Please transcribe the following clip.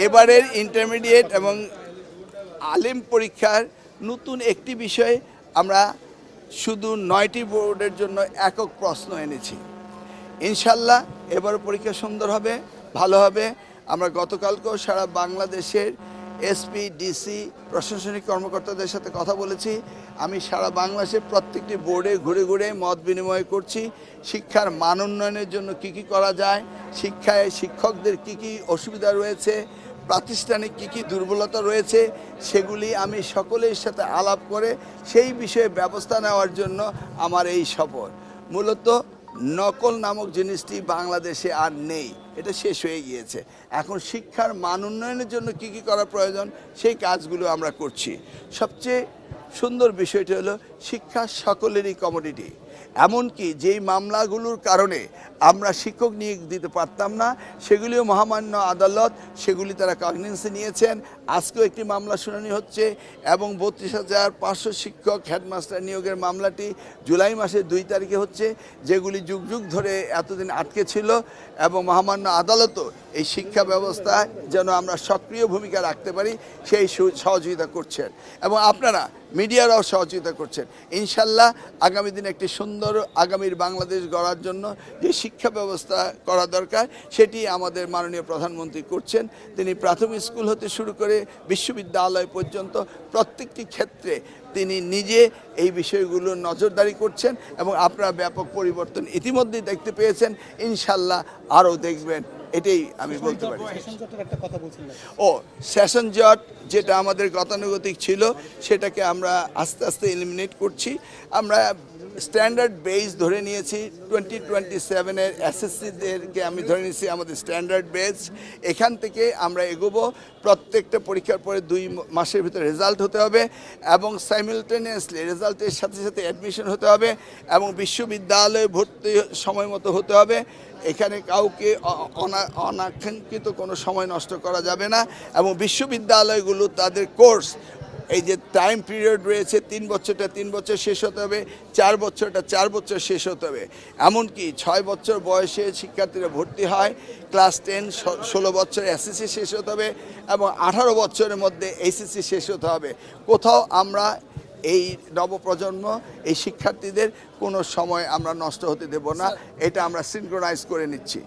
এবারের ইন্টারমিডিয়েট এবং আলিম পরীক্ষার নতুন একটি বিষয় আমরা শুধু 9টি বোর্ডের জন্য একক প্রশ্ন এনেছি। ইনশাল্লাহ এবার পরীক্ষা সুন্দর হবে, ভালো হবে। আমরা গতকালকেও সারা বাংলাদেশের এসপি, ডিসি, প্রশাসনিক কর্মকর্তাদের সাথে কথা বলেছি। আমি সারা বাংলাদেশের প্রত্যেকটি বোর্ডে ঘুরে ঘুরে মত বিনিময় করছি। শিক্ষার মান উন্নয়নের জন্য কী কী করা যায়, শিক্ষায় শিক্ষকদের কী কী অসুবিধা রয়েছে, প্রাতিষ্ঠানিক কী কী দুর্বলতা রয়েছে, সেগুলি আমি সকলের সাথে আলাপ করে সেই বিষয়ে ব্যবস্থা নেওয়ার জন্য আমার এই সফর। মূলত নকল নামক জিনিসটি বাংলাদেশে আর নেই, এটা শেষ হয়ে গিয়েছে। এখন শিক্ষার মান উন্নয়নের জন্য কী কী করা প্রয়োজন সেই কাজগুলো আমরা করছি। সবচেয়ে সুন্দর বিষয়টি হলো শিক্ষা সকলেরই কমোডিটি। এমনকি যেই মামলাগুলোর কারণে আমরা শিক্ষক নিয়োগ দিতে পারতাম না, সেগুলিও মহামান্য আদালত সেগুলি তারা কগনিজেন্সে নিয়েছেন। আজকেও একটি মামলা শুনানি হচ্ছে এবং 32,500 শিক্ষক হেডমাস্টার নিয়োগের মামলাটি জুলাই মাসের 2 তারিখে হচ্ছে, যেগুলি যুগ যুগ ধরে এতদিন আটকে ছিল। এবং মহামান্য আদালতও এই শিক্ষা ব্যবস্থায় যেন আমরা সক্রিয় ভূমিকা রাখতে পারি সেই সহযোগিতা করছেন এবং আপনারা মিডিয়ারাও সহযোগিতা করছেন। ইনশাল্লাহ আগামী দিনে একটি সুন্দর আগামীর বাংলাদেশ গড়ার জন্য যে শিক্ষা ব্যবস্থা করা দরকার সেটি আমাদের মাননীয় প্রধানমন্ত্রী করছেন। তিনি প্রাথমিক স্কুল হতে শুরু করে বিশ্ববিদ্যালয় পর্যন্ত প্রত্যেকটি ক্ষেত্রে তিনি নিজে এই বিষয়গুলো নজরদারি করছেন এবং আপনারা ব্যাপক পরিবর্তন ইতিমধ্যেই দেখতে পেয়েছেন, ইনশাল্লাহ আরও দেখবেন, এটাই আমি বলতে পারি। সেশন জট যেটা আমাদের গতানুগতিক ছিল সেটাকে আমরা আস্তে আস্তে এলিমিনেট করছি। আমরা স্ট্যান্ডার্ড বেস ধরে নিয়েছি 2027-এর এসএসসিদেরকে আমি ধরে নিয়েছি আমাদের স্ট্যান্ডার্ড বেস। এখান থেকে আমরা এগোবো। প্রত্যেকটা পরীক্ষার পরে 2 মাসের ভিতরে রেজাল্ট হতে হবে এবং সাইমিলটেনিয়াসলি রেজাল্টের সাথে সাথে অ্যাডমিশন হতে হবে এবং বিশ্ববিদ্যালয়ে ভর্তি সময় মতো হতে হবে। এখানে কাউকে অনাকাঙ্ক্ষিত কোনো সময় নষ্ট করা যাবে না এবং বিশ্ববিদ্যালয়গুলো তাদের কোর্স এই যে টাইম পিরিয়ড রয়েছে 3 বছরটা 3 বছর শেষ হতে হবে, 4 বছরটা 4 বছর শেষ হতে হবে। এমনকি 6 বছর বয়সে শিক্ষার্থীরা ভর্তি হয়, ক্লাস 10 16 বছর এসএসসি শেষ হতে হবে এবং 18 বছরের মধ্যে এইচএসসি শেষ হতে হবে। কোথাও আমরা এই নবপ্রজন্ম এই শিক্ষার্থীদের কোনো সময় আমরা নষ্ট হতে দেব না, এটা আমরা সিনক্রোনাইজ করে নিচ্ছি।